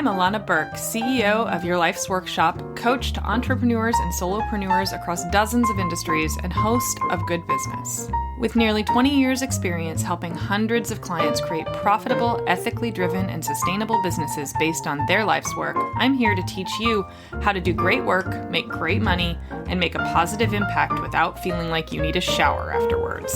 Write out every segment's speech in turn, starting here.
Illana Burk, CEO of Your Life's Workshop, coach to entrepreneurs and solopreneurs across dozens of industries, and host of Good Business. With nearly 20 years' experience helping hundreds of clients create profitable, ethically driven, and sustainable businesses based on their life's work, I'm here to teach you how to do great work, make great money, and make a positive impact without feeling like you need a shower afterwards.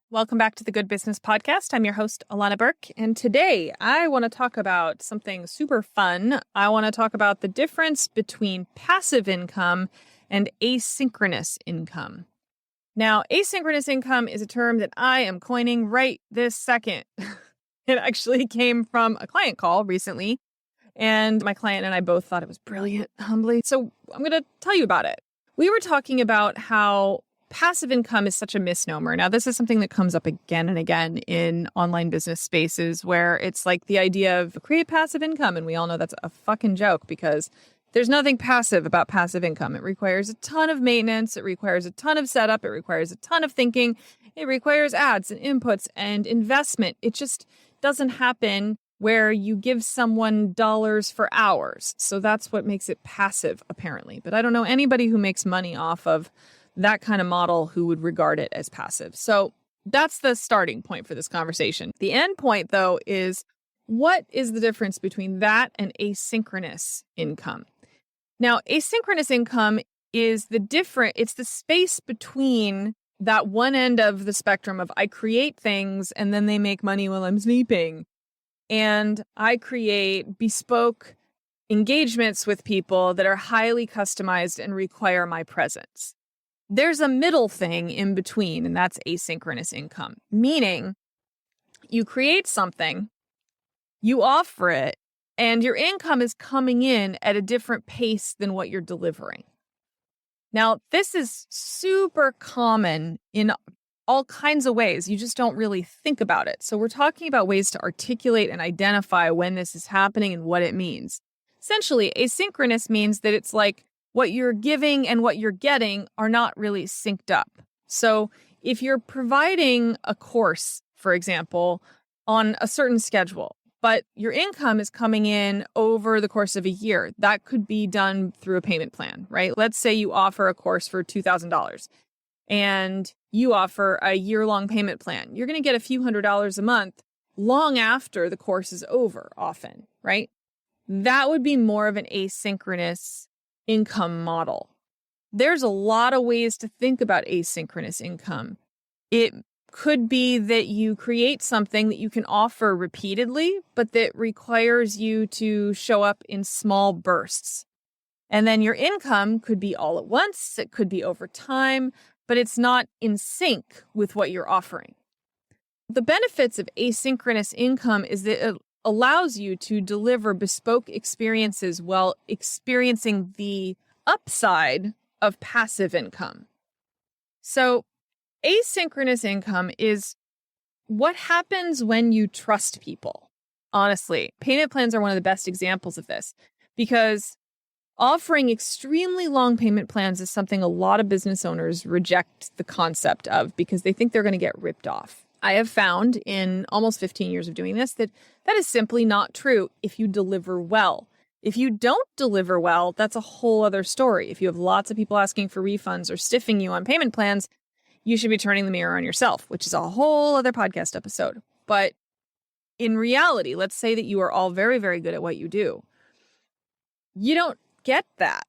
Welcome back to the Good Business Podcast. I'm your host, Illana Burk, and today I want to talk about something super fun. I want to talk about the difference between passive income and asynchronous income. Now, asynchronous income is a term that I am coining right this second. It actually came from a client call recently, and my client and I both thought it was brilliant, humbly. So I'm going to tell you about it. We were talking about how passive income is such a misnomer. Now, this is something that comes up again and again in online business spaces where it's like the idea of create passive income. And we all know that's a fucking joke because there's nothing passive about passive income. It requires a ton of maintenance. It requires a ton of setup. It requires a ton of thinking. It requires ads and inputs and investment. It just doesn't happen where you give someone dollars for hours. So that's what makes it passive, apparently. But I don't know anybody who makes money off of that kind of model who would regard it as passive. So that's the starting point for this conversation. The end point, though, is what is the difference between that and asynchronous income? Now, asynchronous income is it's the space between that one end of the spectrum of I create things and then they make money while I'm sleeping. And I create bespoke engagements with people that are highly customized and require my presence. There's a middle thing in between, and that's asynchronous income, meaning you create something, you offer it, and your income is coming in at a different pace than what you're delivering. Now, this is super common in all kinds of ways. You just don't really think about it. So we're talking about ways to articulate and identify when this is happening and what it means. Essentially, asynchronous means that it's like what you're giving and what you're getting are not really synced up. So if you're providing a course, for example, on a certain schedule, but your income is coming in over the course of a year, that could be done through a payment plan, right? Let's say you offer a course for $2,000 and you offer a year-long payment plan. You're going to get a few $100s a month long after the course is over often, right? That would be more of an asynchronous income model. There's a lot of ways to think about asynchronous income. It could be that you create something that you can offer repeatedly, but that requires you to show up in small bursts. And then your income could be all at once. It could be over time, but it's not in sync with what you're offering. The benefits of asynchronous income is that it allows you to deliver bespoke experiences while experiencing the upside of passive income. So asynchronous income is what happens when you trust people. Honestly, payment plans are one of the best examples of this because offering extremely long payment plans is something a lot of business owners reject the concept of because they think they're going to get ripped off. I have found in almost 15 years of doing this that is simply not true if you deliver well. If you don't deliver well, that's a whole other story. If you have lots of people asking for refunds or stiffing you on payment plans, you should be turning the mirror on yourself, which is a whole other podcast episode. But in reality, let's say that you are all very, very good at what you do. You don't get that,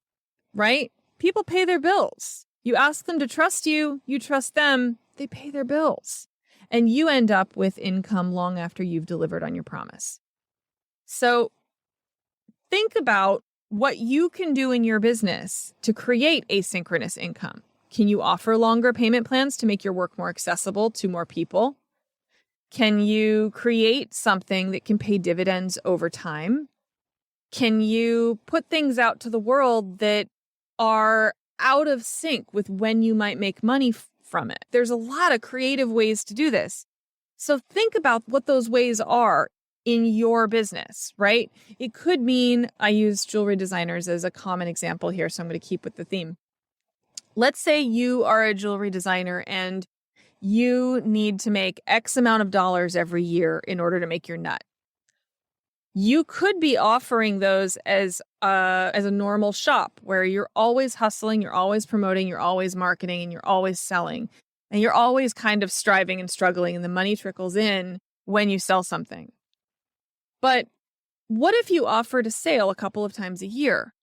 right? People pay their bills. You ask them to trust you, you trust them, they pay their bills. And you end up with income long after you've delivered on your promise. So think about what you can do in your business to create asynchronous income. Can you offer longer payment plans to make your work more accessible to more people? Can you create something that can pay dividends over time? Can you put things out to the world that are out of sync with when you might make money from it? There's a lot of creative ways to do this. So think about what those ways are in your business, right? It could mean, I use jewelry designers as a common example here, so I'm going to keep with the theme. Let's say you are a jewelry designer and you need to make X amount of dollars every year in order to make your nut. You could be offering those as a normal shop where you're always hustling, you're always promoting, you're always marketing, and you're always selling. And you're always kind of striving and struggling, and the money trickles in when you sell something. But what if you offered a sale a couple of times a year?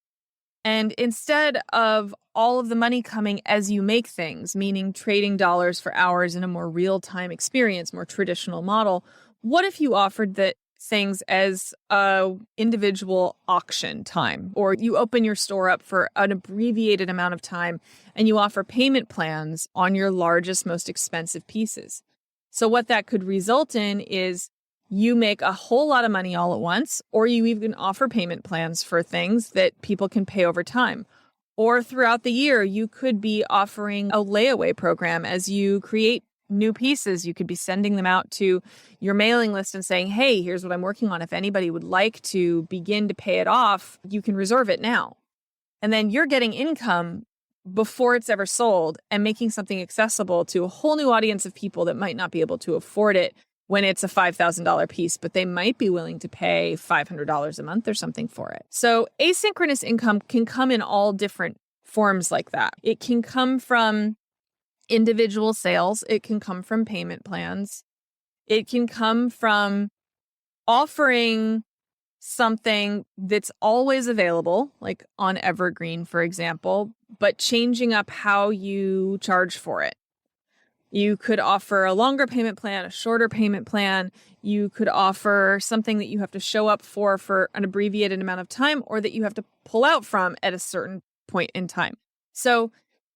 And instead of all of the money coming as you make things, meaning trading dollars for hours in a more real-time experience, more traditional model, what if you offered that things as a individual auction time, or you open your store up for an abbreviated amount of time and you offer payment plans on your largest, most expensive pieces? So what that could result in is you make a whole lot of money all at once, or you even offer payment plans for things that people can pay over time. Or throughout the year, you could be offering a layaway program as you create new pieces. You could be sending them out to your mailing list and saying, hey, here's what I'm working on. If anybody would like to begin to pay it off, you can reserve it now. And then you're getting income before it's ever sold and making something accessible to a whole new audience of people that might not be able to afford it when it's a $5,000 piece, but they might be willing to pay $500 a month or something for it. So asynchronous income can come in all different forms like that. It can come from individual sales. It can come from payment plans. It can come from offering something that's always available, like on Evergreen, for example, but changing up how you charge for it. You could offer a longer payment plan, a shorter payment plan. You could offer something that you have to show up for an abbreviated amount of time, or that you have to pull out from at a certain point in time. So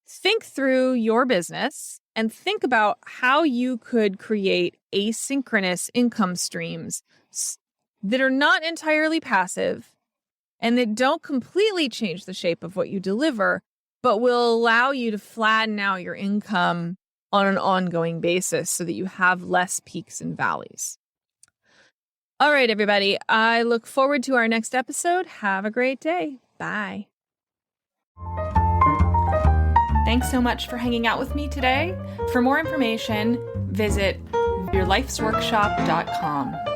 think through your business and think about how you could create asynchronous income streams that are not entirely passive and that don't completely change the shape of what you deliver, but will allow you to flatten out your income on an ongoing basis so that you have less peaks and valleys. All right, everybody. I look forward to our next episode. Have a great day. Bye. Thanks so much for hanging out with me today. For more information, visit yourlifesworkshop.com.